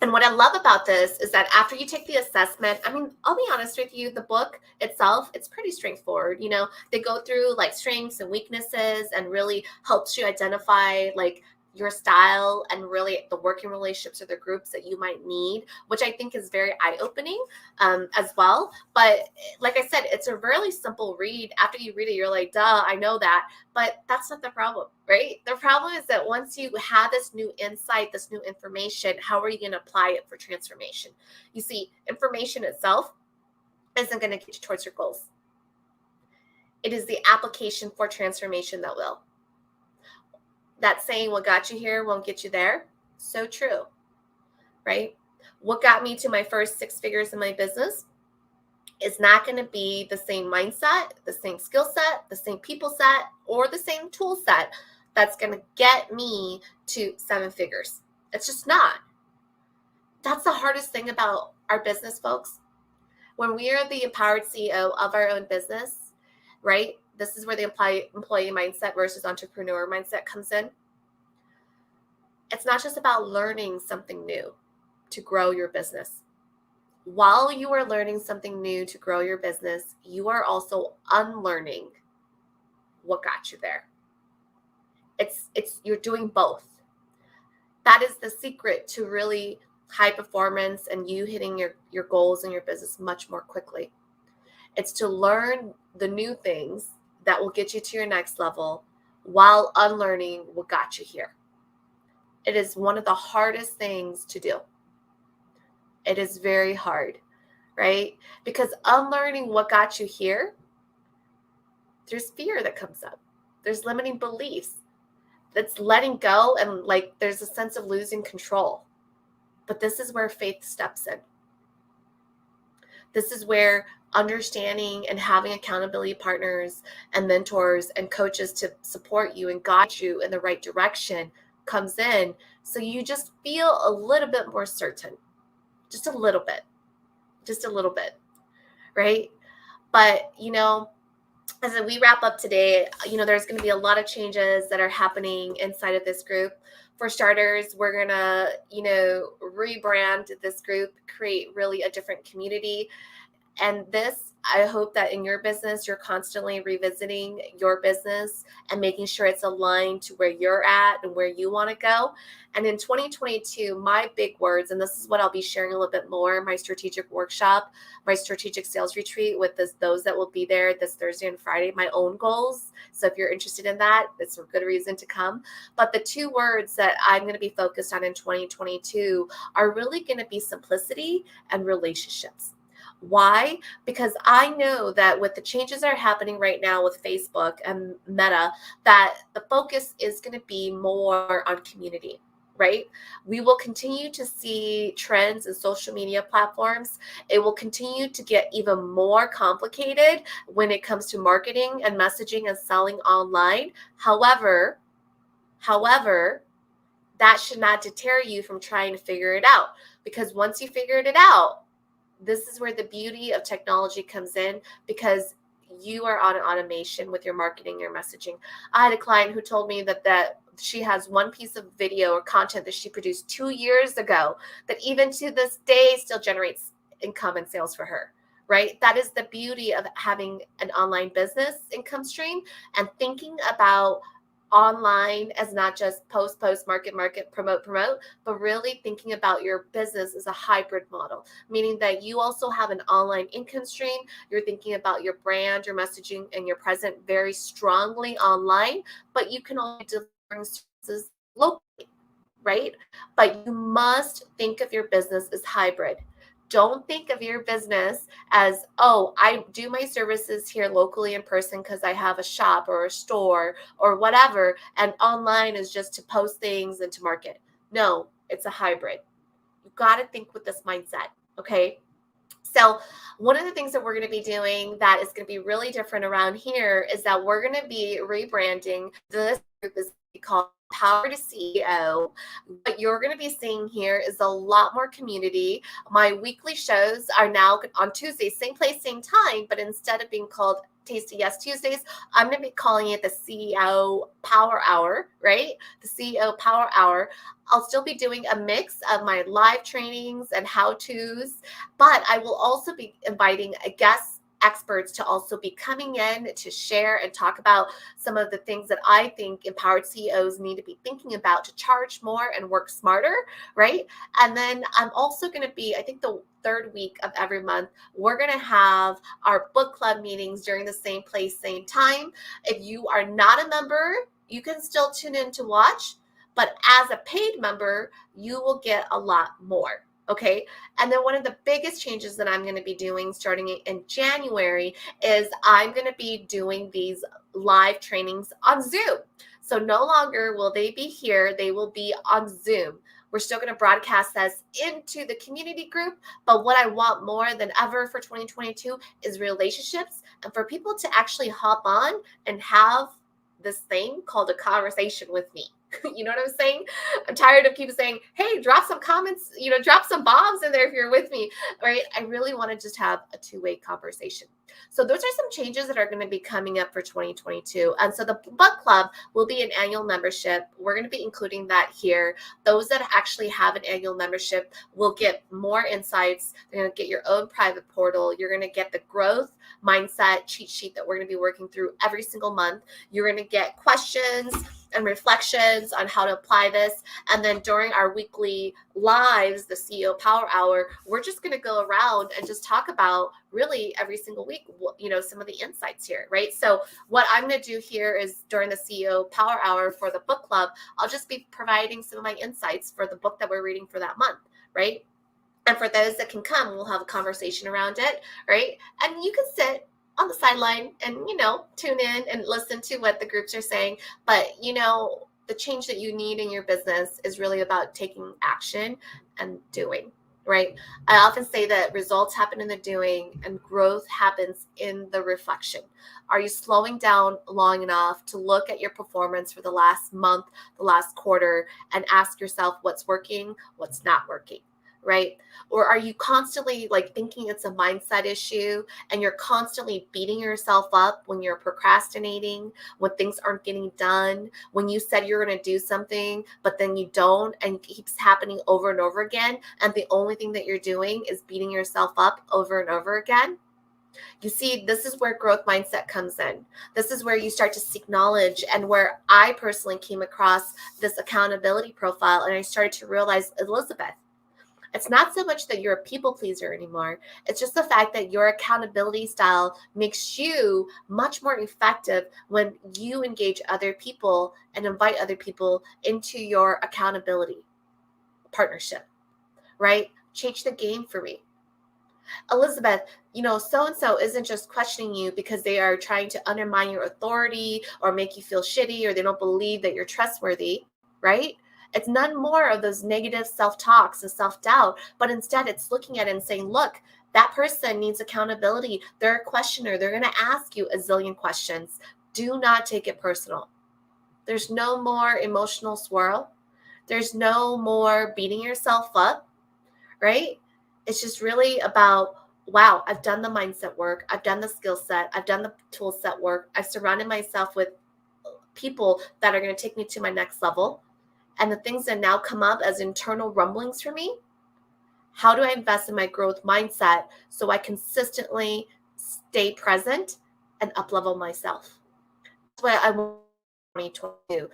And what I love about this is that after you take the assessment, I'll be honest with you, the book itself, it's pretty straightforward. They go through strengths and weaknesses and really helps you identify your style and really the working relationships or the groups that you might need, which I think is very eye-opening as well. But like I said, it's a really simple read. After you read it, you're like, duh, I know that. But that's not the problem, right? The problem is that once you have this new insight, this new information, how are you going to apply it for transformation? You see, information itself isn't going to get you towards your goals. It is the application for transformation that will. That saying, what got you here won't get you there. So true, right? What got me to my first 6 figures in my business is not going to be the same mindset, the same skill set, the same people set, or the same tool set that's going to get me to 7 figures. It's just not. That's the hardest thing about our business, folks. When we are the empowered CEO of our own business, right? This is where the employee mindset versus entrepreneur mindset comes in. It's not just about learning something new to grow your business. While you are learning something new to grow your business, you are also unlearning what got you there. You're doing both. That is the secret to really high performance and you hitting your goals in your business much more quickly. It's to learn the new things that will get you to your next level while unlearning what got you here. It is one of the hardest things to do. It is very hard, right? Because unlearning what got you here, there's fear that comes up. There's limiting beliefs. That's letting go, and like there's a sense of losing control. But this is where faith steps in. This is where understanding and having accountability partners and mentors and coaches to support you and guide you in the right direction comes in. So you just feel a little bit more certain, just a little bit, right? But, as we wrap up today, there's going to be a lot of changes that are happening inside of this group. For starters, we're going to, rebrand this group, create really a different community. And this, I hope that in your business, you're constantly revisiting your business and making sure it's aligned to where you're at and where you want to go. And in 2022, my big words, and this is what I'll be sharing a little bit more, my strategic workshop, my strategic sales retreat with those that will be there this Thursday and Friday, my own goals. So if you're interested in that, it's a good reason to come. But the 2 words that I'm going to be focused on in 2022 are really going to be simplicity and relationships. Why? Because I know that with the changes that are happening right now with Facebook and Meta, that the focus is going to be more on community, right? We will continue to see trends in social media platforms. It will continue to get even more complicated when it comes to marketing and messaging and selling online. However, that should not deter you from trying to figure it out, because once you figured it out, this is where the beauty of technology comes in, because you are on an automation with your marketing, your messaging. I had a client who told me that she has one piece of video or content that she produced 2 years ago that even to this day still generates income and sales for her, right? That is the beauty of having an online business income stream and thinking about online as not just post, market, promote, but really thinking about your business as a hybrid model, meaning that you also have an online income stream. You're thinking about your brand, your messaging, and your present very strongly online, but you can only deliver services locally, right? But you must think of your business as hybrid. Don't think of your business as, oh, I do my services here locally in person because I have a shop or a store or whatever, and online is just to post things and to market. No, it's a hybrid. You've got to think with this mindset, okay? So one of the things that we're going to be doing that is going to be really different around here is that we're going to be rebranding. This group is called Power to CEO. What you're going to be seeing here is a lot more community. My weekly shows are now on Tuesdays, same place, same time, but instead of being called Tasty Yes Tuesdays, I'm going to be calling it the CEO Power Hour, right? The CEO Power Hour. I'll still be doing a mix of my live trainings and how-tos, but I will also be inviting a guest experts to also be coming in to share and talk about some of the things that I think empowered CEOs need to be thinking about to charge more and work smarter, right? And then I'm also going to be, I think the third week of every month, we're going to have our book club meetings during the same place, same time. If you are not a member, you can still tune in to watch, but as a paid member, you will get a lot more. Okay. And then one of the biggest changes that I'm going to be doing starting in January is I'm going to be doing these live trainings on Zoom. So no longer will they be here. They will be on Zoom. We're still going to broadcast this into the community group. But what I want more than ever for 2022 is relationships and for people to actually hop on and have this thing called a conversation with me. You know what I'm saying? I'm tired of people saying, hey, drop some comments, drop some bombs in there if you're with me, right? I really want to just have a two-way conversation. So those are some changes that are going to be coming up for 2022. And so the book club will be an annual membership. We're going to be including that here. Those that actually have an annual membership will get more insights. They're going to get your own private portal. You're going to get the growth mindset cheat sheet that we're going to be working through every single month. You're going to get questions and reflections on how to apply this. And then during our weekly lives, the CEO Power Hour, we're just going to go around and just talk about really every single week, some of the insights here, right? So what I'm going to do here is during the CEO Power Hour for the book club, I'll just be providing some of my insights for the book that we're reading for that month, right? And for those that can come, we'll have a conversation around it, right? And you can sit on the sideline and, tune in and listen to what the groups are saying. But, the change that you need in your business is really about taking action and doing, right? I often say that results happen in the doing and growth happens in the reflection. Are you slowing down long enough to look at your performance for the last month, the last quarter, and ask yourself what's working, what's not working? Right? Or are you constantly thinking it's a mindset issue and you're constantly beating yourself up when you're procrastinating, when things aren't getting done, when you said you're going to do something, but then you don't, and it keeps happening over and over again. And the only thing that you're doing is beating yourself up over and over again. You see, this is where growth mindset comes in. This is where you start to seek knowledge, and where I personally came across this accountability profile and I started to realize, Elizabeth, it's not so much that you're a people pleaser anymore. It's just the fact that your accountability style makes you much more effective when you engage other people and invite other people into your accountability partnership, right? Change the game for me. Elizabeth, so-and-so isn't just questioning you because they are trying to undermine your authority or make you feel shitty, or they don't believe that you're trustworthy, right? It's none more of those negative self-talks and self-doubt, but instead it's looking at it and saying, look, that person needs accountability. They're a questioner. They're going to ask you a zillion questions. Do not take it personal. There's no more emotional swirl. There's no more beating yourself up, right? It's just really about, wow, I've done the mindset work. I've done the skill set. I've done the tool set work. I've surrounded myself with people that are going to take me to my next level. And the things that now come up as internal rumblings for me, how do I invest in my growth mindset so I consistently stay present and up-level myself? That's what I want 2022.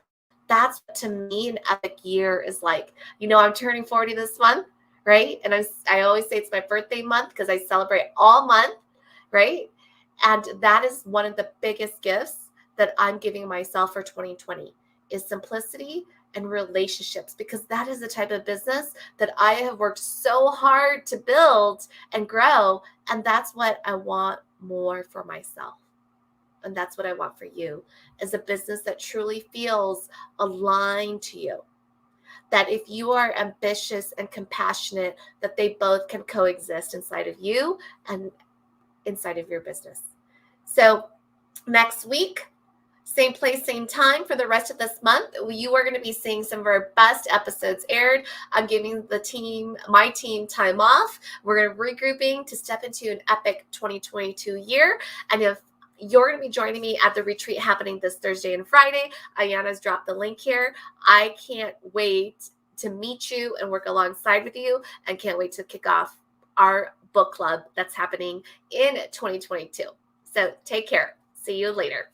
That's what, to me, an epic year is like. I'm turning 40 this month, right? And I always say it's my birthday month because I celebrate all month, right? And that is one of the biggest gifts that I'm giving myself for 2020 is simplicity and relationships, because that is the type of business that I have worked so hard to build and grow. And that's what I want more for myself. And that's what I want for you, is a business that truly feels aligned to you. That if you are ambitious and compassionate, that they both can coexist inside of you and inside of your business. So next week, same place, same time for the rest of this month, you are going to be seeing some of our best episodes aired. I'm giving my team time off. We're going to regrouping to step into an epic 2022 year. And if you're going to be joining me at the retreat happening this Thursday and Friday, Ayana's dropped the link here. I can't wait to meet you and work alongside with you, and can't wait to kick off our book club that's happening in 2022. So take care. See you later.